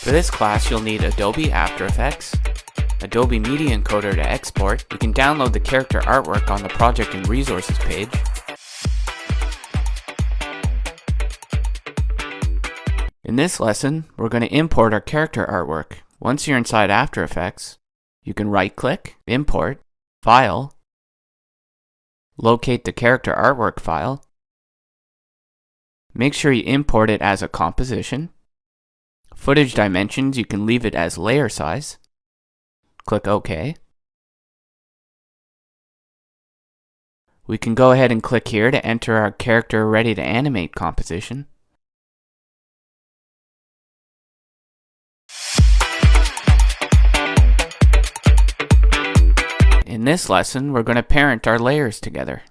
For this class, you'll need Adobe After Effects, Adobe Media Encoder to export. You can download the character artwork on the Project and Resources page. In this lesson, we're going to import our character artwork. Once you're inside After Effects, you can right-click, Import, File, locate the character artwork file. Make sure you import it as a composition. Footage dimensions, you can leave it as layer size. Click OK. We can go ahead and click here to enter our character ready to animate composition. In this lesson, we're going to parent our layers together.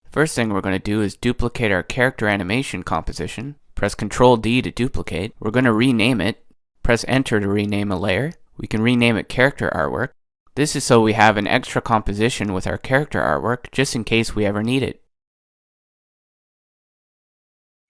First thing we're going to do is duplicate our character animation composition. Press Ctrl D to duplicate. We're going to rename it. Press Enter to rename a layer. We can rename it Character Artwork. This is so we have an extra composition with our character artwork just in case we ever need it.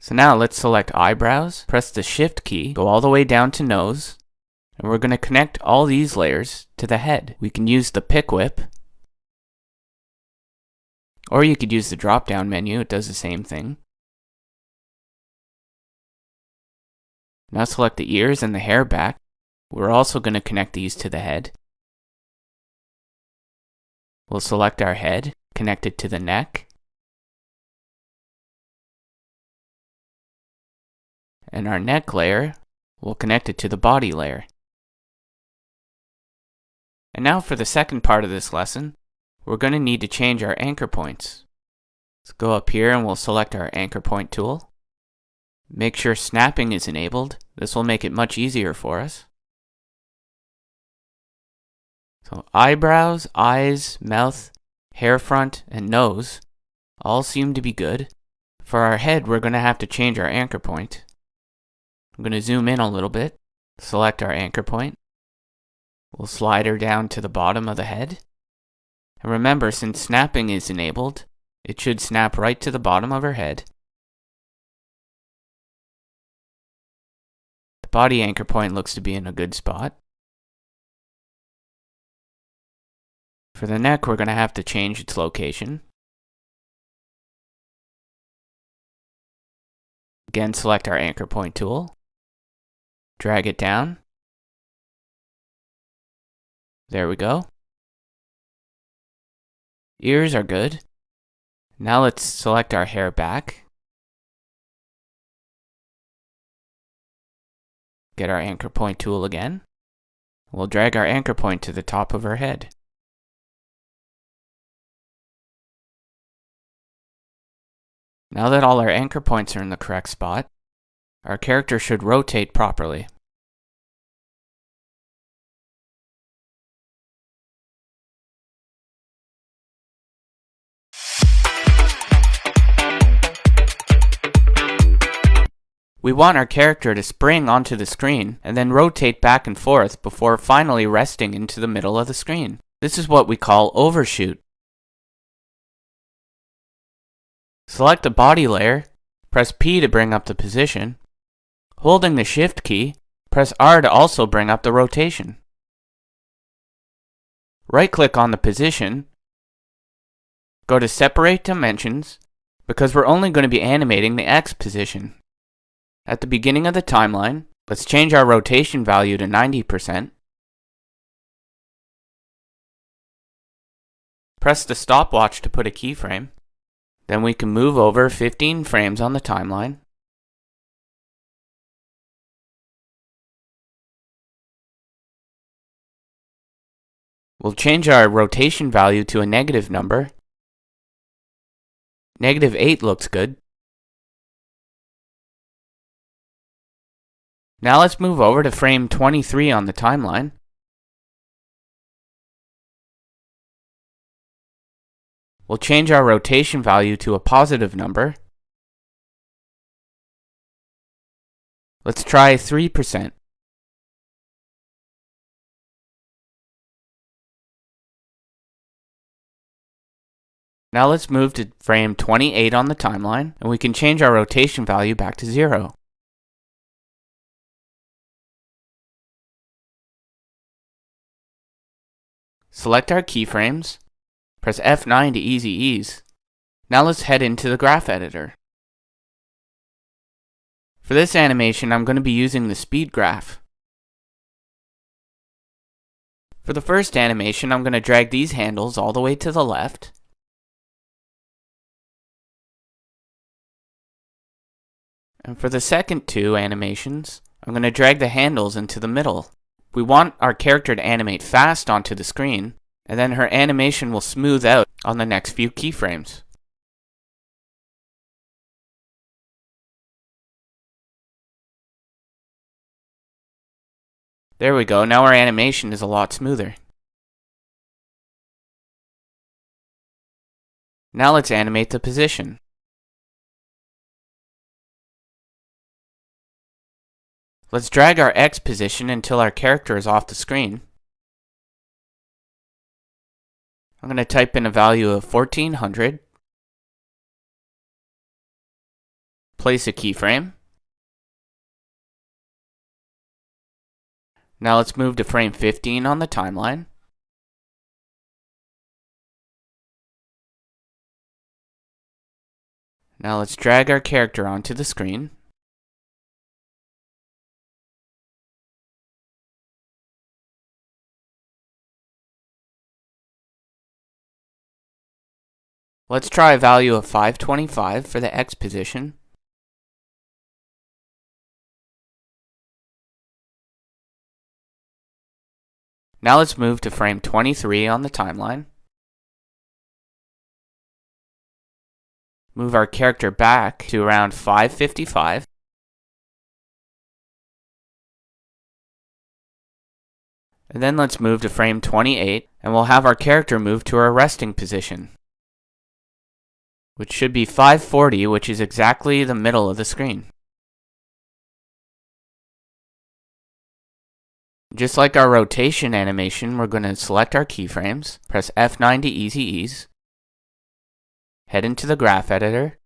So now let's select Eyebrows, press the Shift key, go all the way down to Nose, and we're going to connect all these layers to the head. We can use the Pick Whip, or you could use the drop-down menu, it does the same thing. Now select the ears and the hair back. We're also going to connect these to the head. We'll select our head, connect it to the neck, and our neck layer, we'll connect it to the body layer. And now for the second part of this lesson, we're going to need to change our anchor points. Let's go up here and we'll select our anchor point tool. Make sure snapping is enabled. This will make it much easier for us. So eyebrows, eyes, mouth, hair front, and nose all seem to be good. For our head, we're going to have to change our anchor point. I'm going to zoom in a little bit, select our anchor point. We'll slide her down to the bottom of the head. And remember, since snapping is enabled, it should snap right to the bottom of her head. The body anchor point looks to be in a good spot. For the neck, we're going to have to change its location. Again, select our anchor point tool. Drag it down. There we go. Ears are good. Now let's select our hair back. Get our anchor point tool again. We'll drag our anchor point to the top of her head. Now that all our anchor points are in the correct spot, our character should rotate properly. We want our character to spring onto the screen and then rotate back and forth before finally resting into the middle of the screen. This is what we call overshoot. Select the body layer, press P to bring up the position. Holding the Shift key, press R to also bring up the rotation. Right-click on the position, go to Separate Dimensions, because we're only going to be animating the X position. At the beginning of the timeline, let's change our rotation value to 90%. Press the stopwatch to put a keyframe. Then we can move over 15 frames on the timeline. We'll change our rotation value to a negative number. -8 looks good. Now let's move over to frame 23 on the timeline. We'll change our rotation value to a positive number. Let's try 3%. Now let's move to frame 28 on the timeline, and we can change our rotation value back to 0. Select our keyframes, press F9 to easy ease. Now let's head into the graph editor. For this animation, I'm going to be using the speed graph. For the first animation, I'm going to drag these handles all the way to the left. And for the second two animations, I'm going to drag the handles into the middle. We want our character to animate fast onto the screen, and then her animation will smooth out on the next few keyframes. There we go, now our animation is a lot smoother. Now let's animate the position. Let's drag our X position until our character is off the screen. I'm going to type in a value of 1400. Place a keyframe. Now let's move to frame 15 on the timeline. Now let's drag our character onto the screen. Let's try a value of 525 for the X position. Now let's move to frame 23 on the timeline. Move our character back to around 555. And then let's move to frame 28, and we'll have our character move to our resting position, which should be 540, which is exactly the middle of the screen. Just like our rotation animation, we're going to select our keyframes, press F9 to easy ease, head into the graph editor.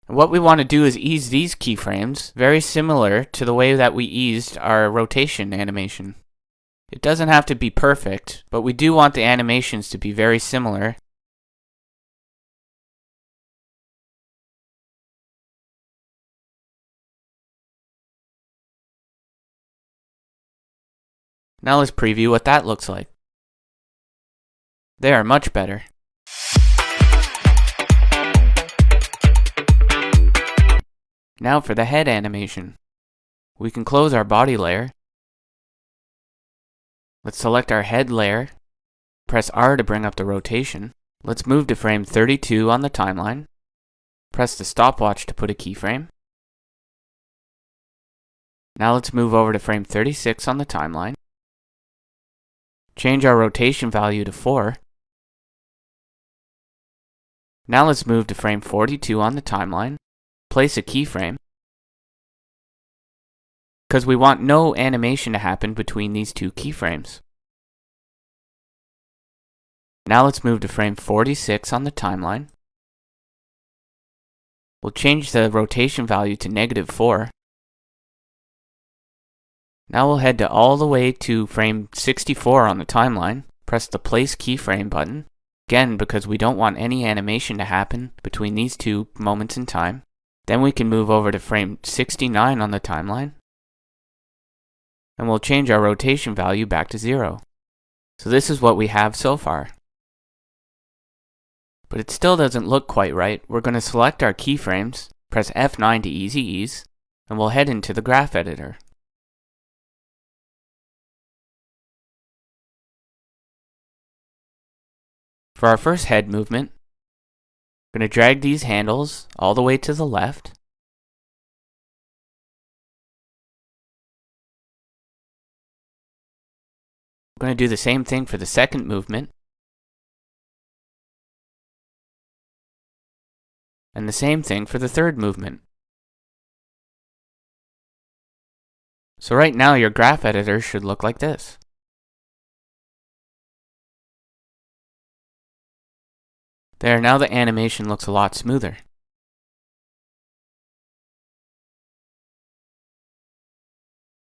And what we want to do is ease these keyframes very similar to the way that we eased our rotation animation. It doesn't have to be perfect, but we do want the animations to be very similar. Now let's preview what that looks like. There, much better. Now for the head animation. We can close our body layer. Let's select our head layer. Press R to bring up the rotation. Let's move to frame 32 on the timeline. Press the stopwatch to put a keyframe. Now let's move over to frame 36 on the timeline. Change our rotation value to 4. Now let's move to frame 42 on the timeline. Place a keyframe, because we want no animation to happen between these two keyframes. Now let's move to frame 46 on the timeline. We'll change the rotation value to -4. Now we'll head to all the way to frame 64 on the timeline. Press the Place Keyframe button, again because we don't want any animation to happen between these two moments in time. Then we can move over to frame 69 on the timeline, and we'll change our rotation value back to 0. So this is what we have so far. But it still doesn't look quite right. We're going to select our keyframes, press F9 to easy ease, and we'll head into the graph editor. For our first head movement, I'm going to drag these handles all the way to the left. I'm going to do the same thing for the second movement. And the same thing for the third movement. So right now your graph editor should look like this. There, now the animation looks a lot smoother.